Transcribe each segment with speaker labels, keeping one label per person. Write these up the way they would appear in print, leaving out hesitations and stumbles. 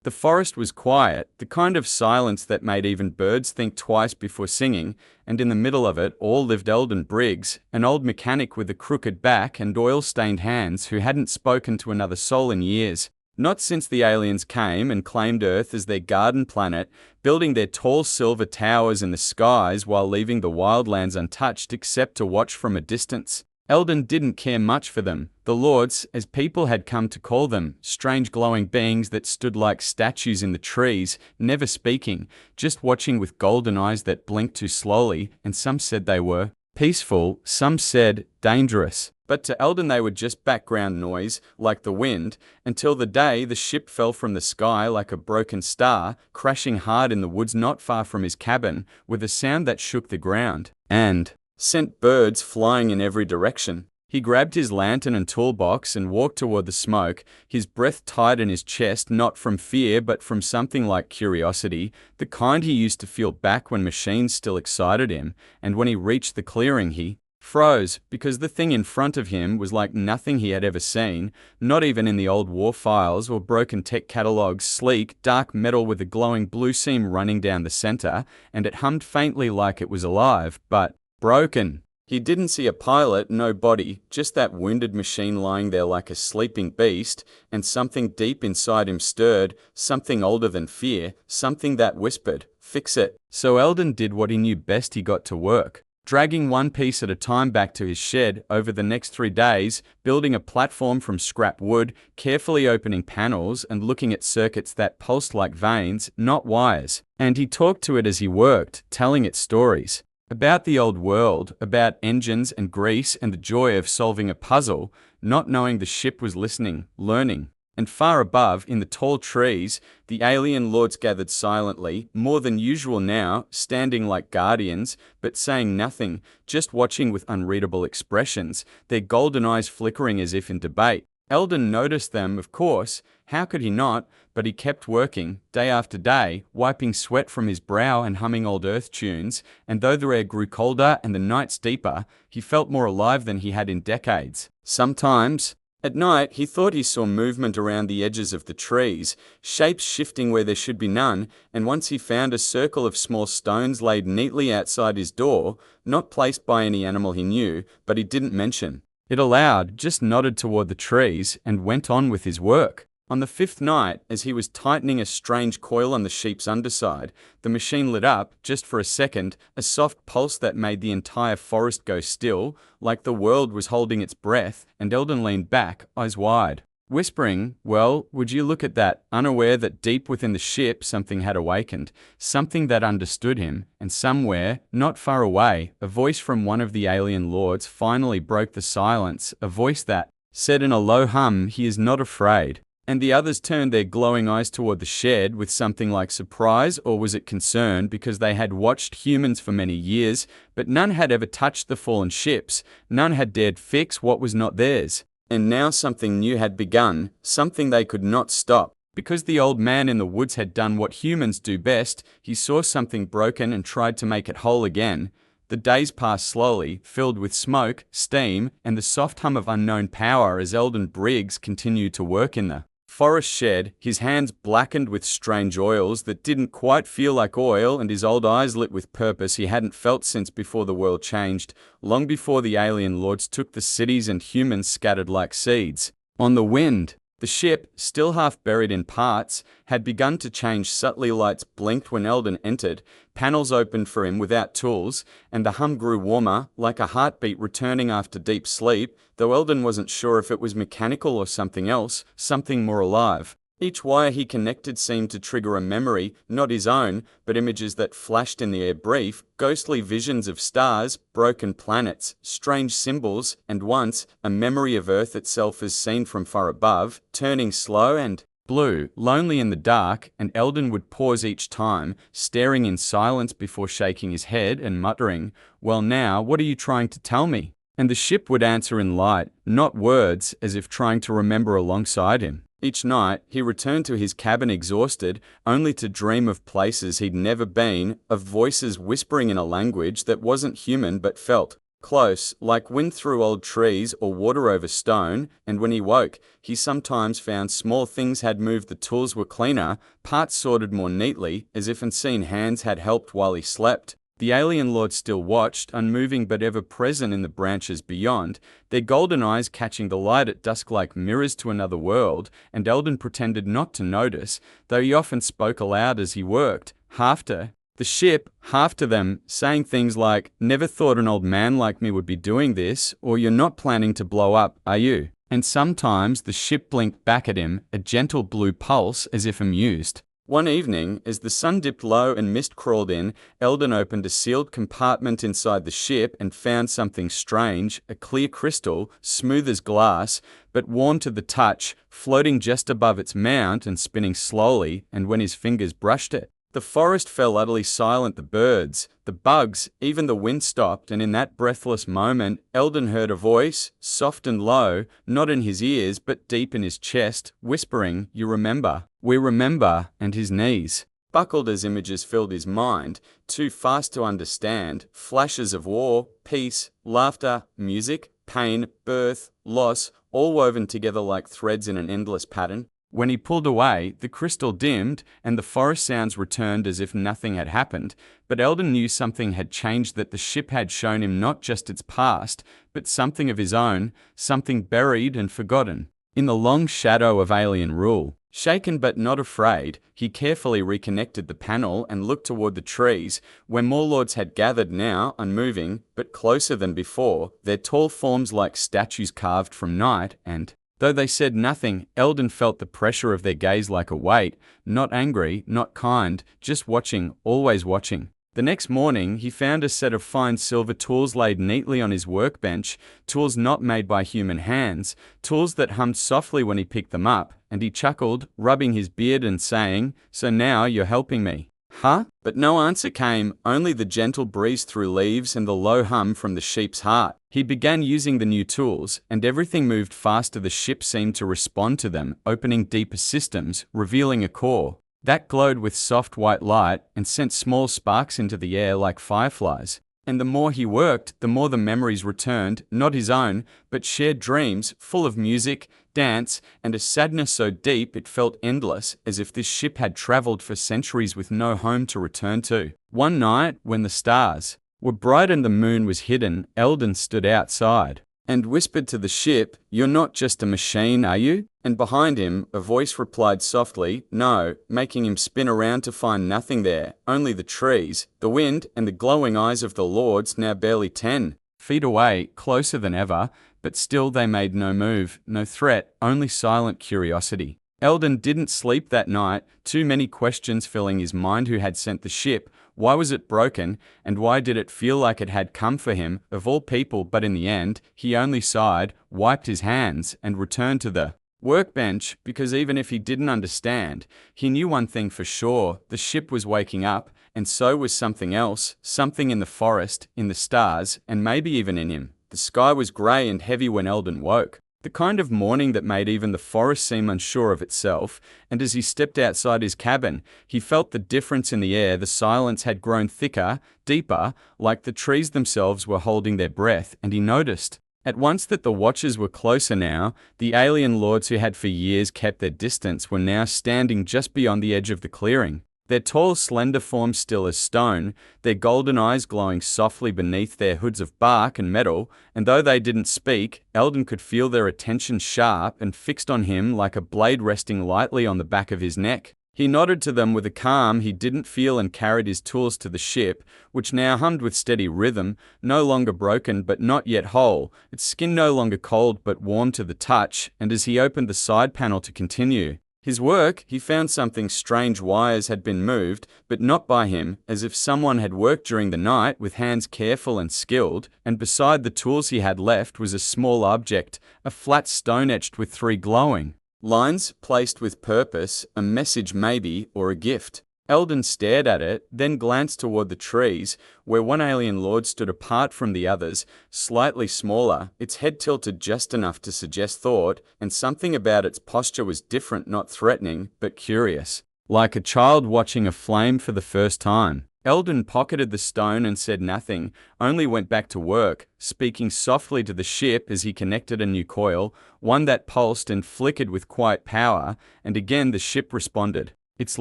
Speaker 1: The forest was quiet, the kind of silence that made even birds think twice before singing, and in the middle of it all lived Eldon Briggs, an old mechanic with a crooked back and oil-stained hands who hadn't spoken to another soul in years. Not since the aliens came and claimed Earth as their garden planet, building their tall silver towers in the skies while leaving the wildlands untouched except to watch from a distance. Eldon didn't care much for them, the Lords, as people had come to call them, strange glowing beings that stood like statues in the trees, never speaking, just watching with golden eyes that blinked too slowly, and some said they were peaceful, some said dangerous. But to Eldon they were just background noise, like the wind, until the day the ship fell from the sky like a broken star, crashing hard in the woods not far from his cabin, with a sound that shook the ground, and sent birds flying in every direction. He grabbed his lantern and toolbox and walked toward the smoke, his breath tight in his chest, not from fear but from something like curiosity, the kind he used to feel back when machines still excited him, and when he reached the clearing he froze, because the thing in front of him was like nothing he had ever seen, not even in the old war files or broken tech catalogs. Sleek, dark metal with a glowing blue seam running down the center, and it hummed faintly like it was alive, but broken. He didn't see a pilot, no body, just that wounded machine lying there like a sleeping beast, and something deep inside him stirred, something older than fear, something that whispered, "Fix it." So Eldon did what he knew best. He got to work, dragging one piece at a time back to his shed. Over the next 3 days, building a platform from scrap wood, carefully opening panels and looking at circuits that pulsed like veins, not wires. And he talked to it as he worked, telling it stories about the old world, about engines and grease and the joy of solving a puzzle, not knowing the ship was listening, learning. And far above, in the tall trees, the alien lords gathered silently, more than usual now, standing like guardians, but saying nothing, just watching with unreadable expressions, their golden eyes flickering as if in debate. Eldon noticed them, of course. How could he not? But he kept working, day after day, wiping sweat from his brow and humming old Earth tunes, and though the air grew colder and the nights deeper, he felt more alive than he had in decades. Sometimes, at night, he thought he saw movement around the edges of the trees, shapes shifting where there should be none, and once he found a circle of small stones laid neatly outside his door, not placed by any animal he knew, but he didn't mention it aloud, just nodded toward the trees, and went on with his work. On the 5th night, as he was tightening a strange coil on the sheep's underside, the machine lit up, just for a second, a soft pulse that made the entire forest go still, like the world was holding its breath, and Eldon leaned back, eyes wide, whispering, "Well, would you look at that," unaware that deep within the ship something had awakened, something that understood him, and somewhere, not far away, a voice from one of the alien lords finally broke the silence, a voice that said in a low hum, "He is not afraid." And the others turned their glowing eyes toward the shed with something like surprise, or was it concern, because they had watched humans for many years, but none had ever touched the fallen ships, none had dared fix what was not theirs. And now something new had begun, something they could not stop. Because the old man in the woods had done what humans do best, he saw something broken and tried to make it whole again. The days passed slowly, filled with smoke, steam, and the soft hum of unknown power as Eldon Briggs continued to work in the forest shed, his hands blackened with strange oils that didn't quite feel like oil, and his old eyes lit with purpose he hadn't felt since before the world changed, long before the alien lords took the cities and humans scattered like seeds on the wind. The ship, still half buried in parts, had begun to change subtly. Lights blinked when Eldon entered, panels opened for him without tools, and the hum grew warmer, like a heartbeat returning after deep sleep, though Eldon wasn't sure if it was mechanical or something else, something more alive. Each wire he connected seemed to trigger a memory, not his own, but images that flashed in the air, brief, ghostly visions of stars, broken planets, strange symbols, and once, a memory of Earth itself as seen from far above, turning slow and blue, lonely in the dark, and Eldon would pause each time, staring in silence before shaking his head and muttering, "Well now, what are you trying to tell me?" And the ship would answer in light, not words, as if trying to remember alongside him. Each night, he returned to his cabin exhausted, only to dream of places he'd never been, of voices whispering in a language that wasn't human but felt Close, like wind through old trees or water over stone, and when he woke, he sometimes found small things had moved, the tools were cleaner, parts sorted more neatly, as if unseen hands had helped while he slept. The alien lord still watched, unmoving but ever present in the branches beyond, their golden eyes catching the light at dusk like mirrors to another world, and Eldon pretended not to notice, though he often spoke aloud as he worked, half to the ship, half to them, saying things like, "Never thought an old man like me would be doing this," or "You're not planning to blow up, are you?" And sometimes the ship blinked back at him, a gentle blue pulse as if amused. One evening, as the sun dipped low and mist crawled in, Eldon opened a sealed compartment inside the ship and found something strange, a clear crystal, smooth as glass, but warm to the touch, floating just above its mount and spinning slowly, and when his fingers brushed it, the forest fell utterly silent, the birds, the bugs, even the wind stopped, and in that breathless moment, Eldon heard a voice, soft and low, not in his ears but deep in his chest, whispering, "You remember, we remember," and his knees buckled as images filled his mind, too fast to understand, flashes of war, peace, laughter, music, pain, birth, loss, all woven together like threads in an endless pattern. When he pulled away, the crystal dimmed, and the forest sounds returned as if nothing had happened, but Eldon knew something had changed, that the ship had shown him not just its past, but something of his own, something buried and forgotten. In the long shadow of alien rule, shaken but not afraid, he carefully reconnected the panel and looked toward the trees, where more lords had gathered now, unmoving, but closer than before, their tall forms like statues carved from night, and though they said nothing, Eldon felt the pressure of their gaze like a weight, not angry, not kind, just watching, always watching. The next morning, he found a set of fine silver tools laid neatly on his workbench, tools not made by human hands, tools that hummed softly when he picked them up, and he chuckled, rubbing his beard and saying, "So now you're helping me." "Huh?" But no answer came, only the gentle breeze through leaves and the low hum from the sheep's heart. He began using the new tools, and everything moved faster. The ship seemed to respond to them, opening deeper systems, revealing a core that glowed with soft white light and sent small sparks into the air like fireflies. And the more he worked, the more the memories returned, not his own, but shared dreams, full of music, dance, and a sadness so deep it felt endless, as if this ship had traveled for centuries with no home to return to. One night, when the stars were bright and the moon was hidden, Eldon stood outside and whispered to the ship, "You're not just a machine, are you?" And behind him, a voice replied softly, "No," making him spin around to find nothing there, only the trees, the wind, and the glowing eyes of the lords, now barely 10 feet away, closer than ever, but still they made no move, no threat, only silent curiosity. Eldon didn't sleep that night, too many questions filling his mind. Who had sent the ship? Why was it broken? And why did it feel like it had come for him, of all people? But in the end, he only sighed, wiped his hands, and returned to the workbench, because even if he didn't understand, he knew one thing for sure: the ship was waking up, and so was something else, something in the forest, in the stars, and maybe even in him. The sky was grey and heavy when Eldon woke, the kind of morning that made even the forest seem unsure of itself, and as he stepped outside his cabin, he felt the difference in the air. The silence had grown thicker, deeper, like the trees themselves were holding their breath, and he noticed at once that the watchers were closer now. The alien lords who had for years kept their distance were now standing just beyond the edge of the clearing, their tall, slender forms still as stone, their golden eyes glowing softly beneath their hoods of bark and metal, and though they didn't speak, Eldon could feel their attention sharp and fixed on him like a blade resting lightly on the back of his neck. He nodded to them with a calm he didn't feel and carried his tools to the ship, which now hummed with steady rhythm, no longer broken but not yet whole, its skin no longer cold but warm to the touch, and as he opened the side panel to continue his work, he found something strange. Wires had been moved, but not by him, as if someone had worked during the night with hands careful and skilled, and beside the tools he had left was a small object, a flat stone etched with 3 glowing lines placed with purpose, a message maybe, or a gift. Eldon stared at it, then glanced toward the trees, where one alien lord stood apart from the others, slightly smaller, its head tilted just enough to suggest thought, and something about its posture was different, not threatening, but curious, like a child watching a flame for the first time. Eldon pocketed the stone and said nothing, only went back to work, speaking softly to the ship as he connected a new coil, one that pulsed and flickered with quiet power, and again the ship responded, its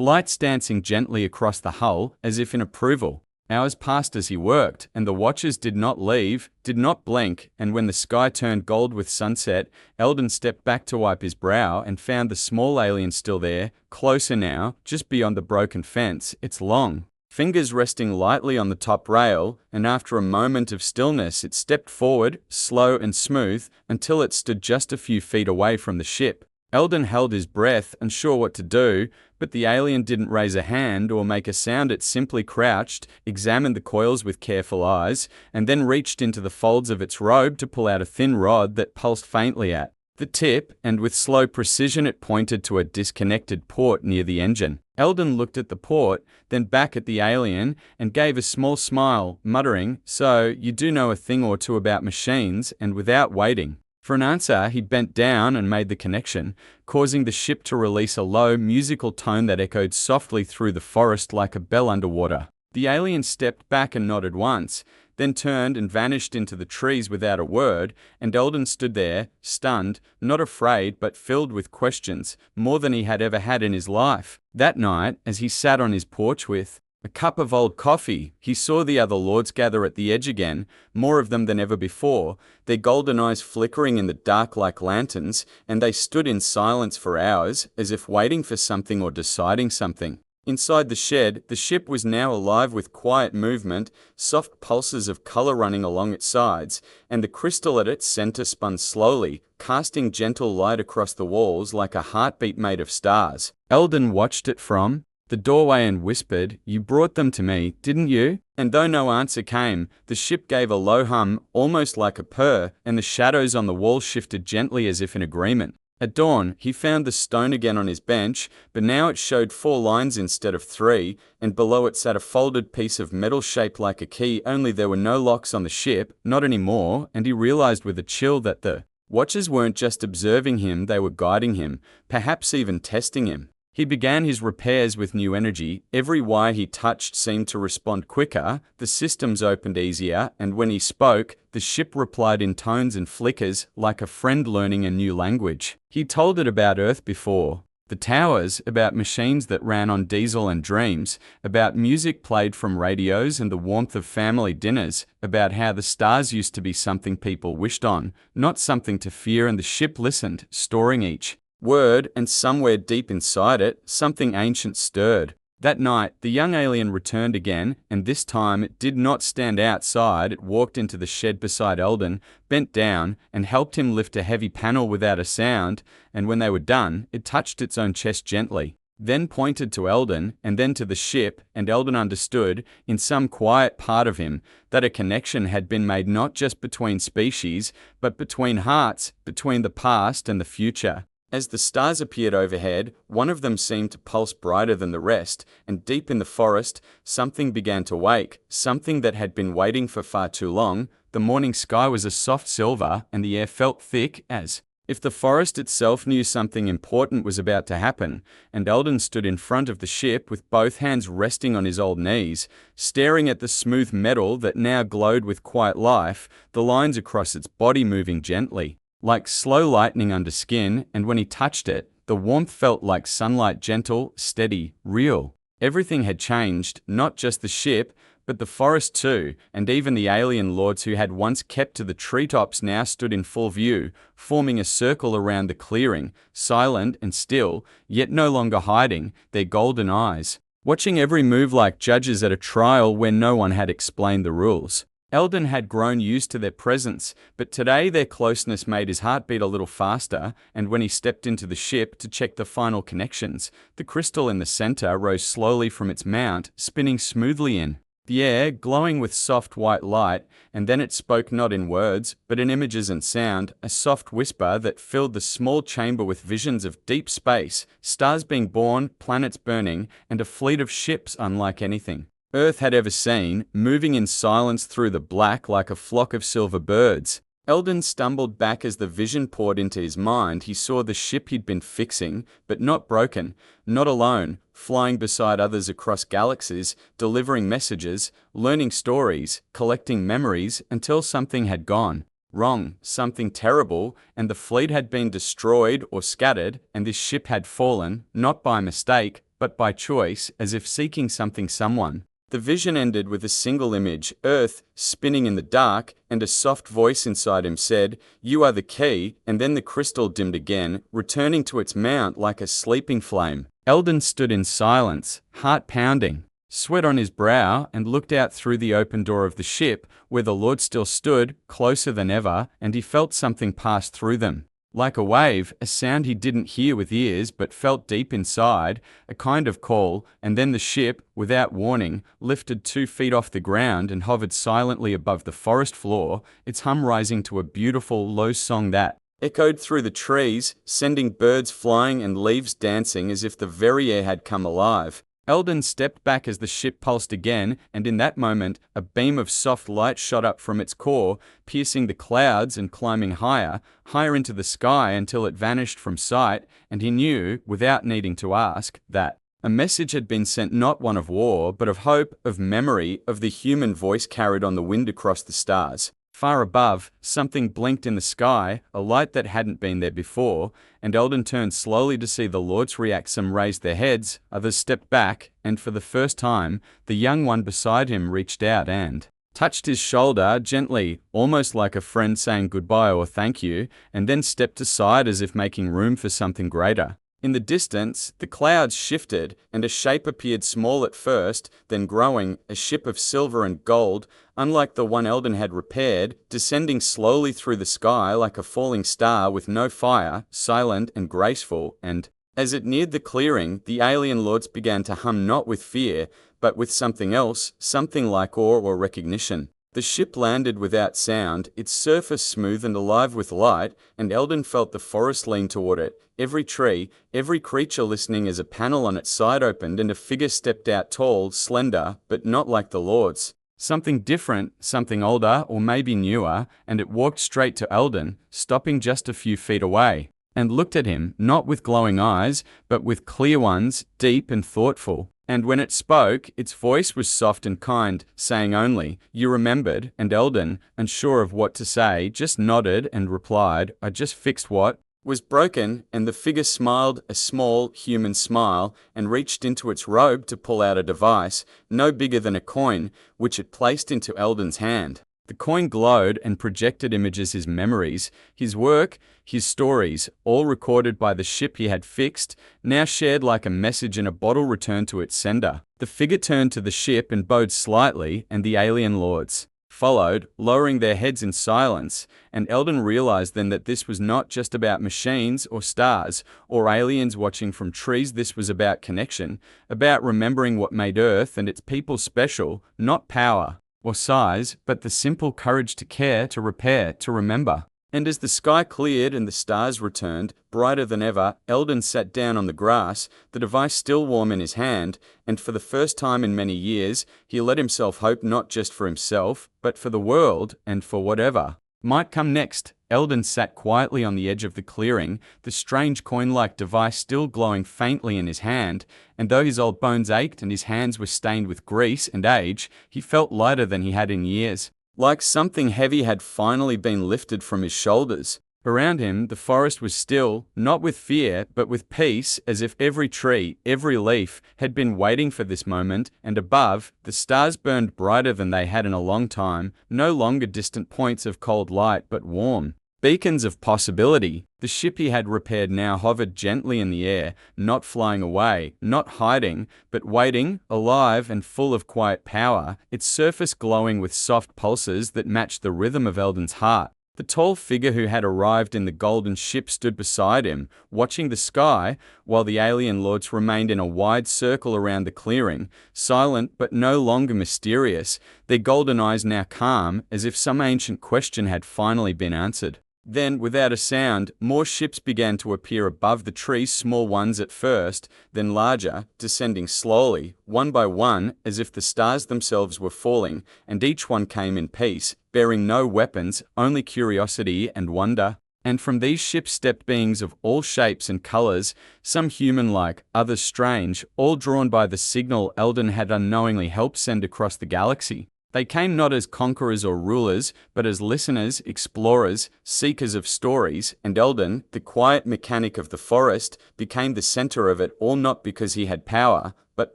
Speaker 1: lights dancing gently across the hull as if in approval. Hours passed as he worked, and the watchers did not leave, did not blink, and when the sky turned gold with sunset, Eldon stepped back to wipe his brow and found the small alien still there, closer now, just beyond the broken fence, its long fingers resting lightly on the top rail, and after a moment of stillness it stepped forward, slow and smooth, until it stood just a few feet away from the ship. Eldon held his breath, unsure what to do, but the alien didn't raise a hand or make a sound. It simply crouched, examined the coils with careful eyes, and then reached into the folds of its robe to pull out a thin rod that pulsed faintly at the tip, and with slow precision it pointed to a disconnected port near the engine. Eldon looked at the port, then back at the alien, and gave a small smile, muttering, "So, you do know a thing or two about machines," and without waiting for an answer, he bent down and made the connection, causing the ship to release a low, musical tone that echoed softly through the forest like a bell underwater. The alien stepped back and nodded once, then turned and vanished into the trees without a word, and Eldon stood there, stunned, not afraid but filled with questions, more than he had ever had in his life. That night, as he sat on his porch with a cup of old coffee, he saw the other lords gather at the edge again, more of them than ever before, their golden eyes flickering in the dark like lanterns, and they stood in silence for hours, as if waiting for something or deciding something. Inside the shed, the ship was now alive with quiet movement, soft pulses of color running along its sides, and the crystal at its center spun slowly, casting gentle light across the walls like a heartbeat made of stars. Eldon watched it from the doorway and whispered, "You brought them to me, didn't you?" And though no answer came, the ship gave a low hum, almost like a purr, and the shadows on the wall shifted gently as if in agreement. At dawn, he found the stone again on his bench, but now it showed 4 lines instead of 3, and below it sat a folded piece of metal shaped like a key, only there were no locks on the ship, not anymore, and he realized with a chill that the watchers weren't just observing him, they were guiding him, perhaps even testing him. He began his repairs with new energy. Every wire he touched seemed to respond quicker, the systems opened easier, and when he spoke, the ship replied in tones and flickers, like a friend learning a new language. He told it about Earth before, the towers, about machines that ran on diesel and dreams, about music played from radios and the warmth of family dinners, about how the stars used to be something people wished on, not something to fear, and the ship listened, storing each word, and somewhere deep inside it, something ancient stirred. That night, the young alien returned again, and this time it did not stand outside. It walked into the shed beside Eldon, bent down, and helped him lift a heavy panel without a sound, and when they were done, it touched its own chest gently, then pointed to Eldon, and then to the ship, and Eldon understood, in some quiet part of him, that a connection had been made not just between species, but between hearts, between the past and the future. As the stars appeared overhead, one of them seemed to pulse brighter than the rest, and deep in the forest, something began to wake, something that had been waiting for far too long. The morning sky was a soft silver, and the air felt thick, as if the forest itself knew something important was about to happen, and Eldon stood in front of the ship with both hands resting on his old knees, staring at the smooth metal that now glowed with quiet life, the lines across its body moving gently, like slow lightning under skin, and when he touched it, the warmth felt like sunlight, gentle, steady, real. Everything had changed, not just the ship, but the forest too, and even the alien lords who had once kept to the treetops now stood in full view, forming a circle around the clearing, silent and still, yet no longer hiding, their golden eyes watching every move like judges at a trial where no one had explained the rules. Eldon had grown used to their presence, but today their closeness made his heart beat a little faster, and when he stepped into the ship to check the final connections, the crystal in the center rose slowly from its mount, spinning smoothly in the air, glowing with soft white light, and then it spoke not in words, but in images and sound, a soft whisper that filled the small chamber with visions of deep space, stars being born, planets burning, and a fleet of ships unlike anything Earth had ever seen, moving in silence through the black like a flock of silver birds. Eldon stumbled back as the vision poured into his mind. He saw the ship he'd been fixing, but not broken, not alone, flying beside others across galaxies, delivering messages, learning stories, collecting memories until something had gone wrong, something terrible, and the fleet had been destroyed or scattered, and this ship had fallen, not by mistake, but by choice, as if seeking something, someone. The vision ended with a single image, Earth, spinning in the dark, and a soft voice inside him said, "You are the key," and then the crystal dimmed again, returning to its mount like a sleeping flame. Eldon stood in silence, heart pounding, sweat on his brow, and looked out through the open door of the ship, where the Lord still stood, closer than ever, and he felt something pass through them. Like a wave, a sound he didn't hear with ears but felt deep inside, a kind of call, and then the ship, without warning, lifted 2 feet off the ground and hovered silently above the forest floor, its hum rising to a beautiful, low song that echoed through the trees, sending birds flying and leaves dancing as if the very air had come alive. Eldon stepped back as the ship pulsed again, and in that moment, a beam of soft light shot up from its core, piercing the clouds and climbing higher, higher into the sky until it vanished from sight, and he knew, without needing to ask, that a message had been sent, not one of war, but of hope, of memory, of the human voice carried on the wind across the stars. Far above, something blinked in the sky, a light that hadn't been there before, and Eldon turned slowly to see the Lords react. Some raised their heads, others stepped back, and for the first time, the young one beside him reached out and touched his shoulder gently, almost like a friend saying goodbye or thank you, and then stepped aside as if making room for something greater. In the distance, the clouds shifted, and a shape appeared, small at first, then growing, a ship of silver and gold, unlike the one Eldon had repaired, descending slowly through the sky like a falling star with no fire, silent and graceful, and as it neared the clearing, the alien lords began to hum, not with fear, but with something else, something like awe or recognition. The ship landed without sound, its surface smooth and alive with light, and Eldon felt the forest lean toward it, every tree, every creature listening as a panel on its side opened and a figure stepped out, tall, slender, but not like the Lords. Something different, something older or maybe newer, and it walked straight to Eldon, stopping just a few feet away, and looked at him, not with glowing eyes, but with clear ones, deep and thoughtful. And when it spoke, its voice was soft and kind, saying only, "You remembered," and Eldon, unsure of what to say, just nodded and replied, "I just fixed what was broken," and the figure smiled, a small, human smile, and reached into its robe to pull out a device, no bigger than a coin, which it placed into Eldon's hand. The coin glowed and projected images, his memories, his work, his stories, all recorded by the ship he had fixed, now shared like a message in a bottle returned to its sender. The figure turned to the ship and bowed slightly, and the alien lords followed, lowering their heads in silence, and Eldon realized then that this was not just about machines or stars or aliens watching from trees. This was about connection, about remembering what made Earth and its people special, not power or size, but the simple courage to care, to repair, to remember. And as the sky cleared and the stars returned, brighter than ever, Eldon sat down on the grass, the device still warm in his hand, and for the first time in many years, he let himself hope, not just for himself, but for the world and for whatever might come next. Eldon sat quietly on the edge of the clearing, the strange coin-like device still glowing faintly in his hand, and though his old bones ached and his hands were stained with grease and age, he felt lighter than he had in years, like something heavy had finally been lifted from his shoulders. Around him, the forest was still, not with fear, but with peace, as if every tree, every leaf, had been waiting for this moment, and above, the stars burned brighter than they had in a long time, no longer distant points of cold light, but warm beacons of possibility. The ship he had repaired now hovered gently in the air, not flying away, not hiding, but waiting, alive and full of quiet power, its surface glowing with soft pulses that matched the rhythm of Eldon's heart. The tall figure who had arrived in the golden ship stood beside him, watching the sky, while the alien lords remained in a wide circle around the clearing, silent but no longer mysterious, their golden eyes now calm, as if some ancient question had finally been answered. Then, without a sound, more ships began to appear above the trees, small ones at first, then larger, descending slowly, one by one, as if the stars themselves were falling, and each one came in peace, bearing no weapons, only curiosity and wonder. And from these ships stepped beings of all shapes and colors, some human-like, others strange, all drawn by the signal Eldon had unknowingly helped send across the galaxy. They came not as conquerors or rulers, but as listeners, explorers, seekers of stories, and Eldon, the quiet mechanic of the forest, became the center of it all, not because he had power, but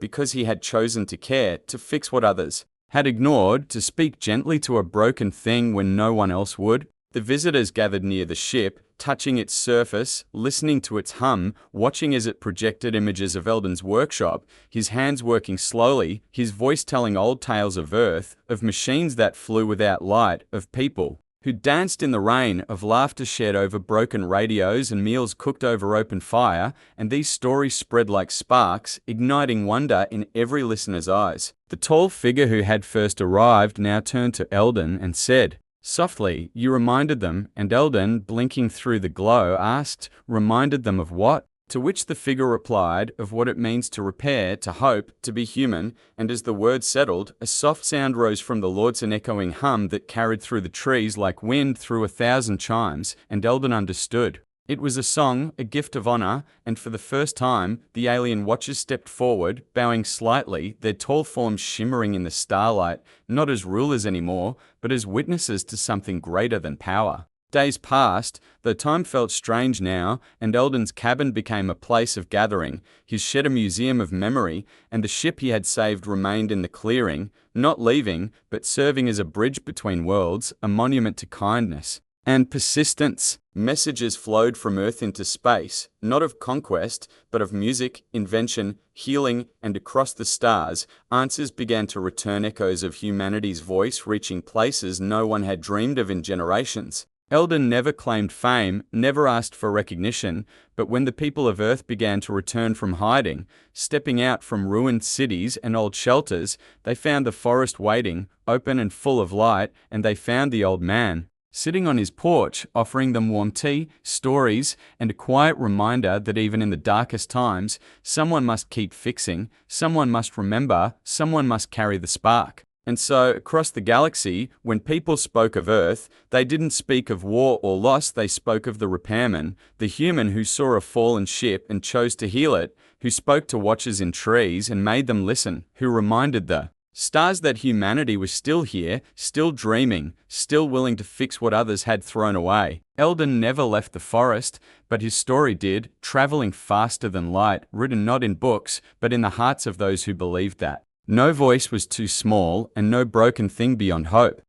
Speaker 1: because he had chosen to care, to fix what others had ignored, to speak gently to a broken thing when no one else would. The visitors gathered near the ship, touching its surface, listening to its hum, watching as it projected images of Eldon's workshop, his hands working slowly, his voice telling old tales of Earth, of machines that flew without light, of people who danced in the rain, of laughter shared over broken radios and meals cooked over open fire, and these stories spread like sparks, igniting wonder in every listener's eyes. The tall figure who had first arrived now turned to Eldon and said, "Softly, you reminded them," and Eldon, blinking through the glow, asked, "Reminded them of what?" To which the figure replied, "Of what it means to repair, to hope, to be human," and as the word settled, a soft sound rose from the Lords, an echoing hum that carried through the trees like wind through 1,000 chimes, and Eldon understood. It was a song, a gift of honor, and for the first time, the alien watchers stepped forward, bowing slightly, their tall forms shimmering in the starlight, not as rulers anymore, but as witnesses to something greater than power. Days passed, though time felt strange now, and Eldon's cabin became a place of gathering, his shed a museum of memory, and the ship he had saved remained in the clearing, not leaving, but serving as a bridge between worlds, a monument to kindness and persistence. Messages flowed from Earth into space, not of conquest, but of music, invention, healing, and across the stars, answers began to return, echoes of humanity's voice reaching places no one had dreamed of in generations. Eldon never claimed fame, never asked for recognition, but when the people of Earth began to return from hiding, stepping out from ruined cities and old shelters, they found the forest waiting, open and full of light, and they found the old man sitting on his porch, offering them warm tea, stories, and a quiet reminder that even in the darkest times, someone must keep fixing, someone must remember, someone must carry the spark. And so, across the galaxy, when people spoke of Earth, they didn't speak of war or loss, they spoke of the repairman, the human who saw a fallen ship and chose to heal it, who spoke to watchers in trees and made them listen, who reminded the stars that humanity was still here, still dreaming, still willing to fix what others had thrown away. Eldon never left the forest, but his story did, traveling faster than light, written not in books, but in the hearts of those who believed that no voice was too small and no broken thing beyond hope.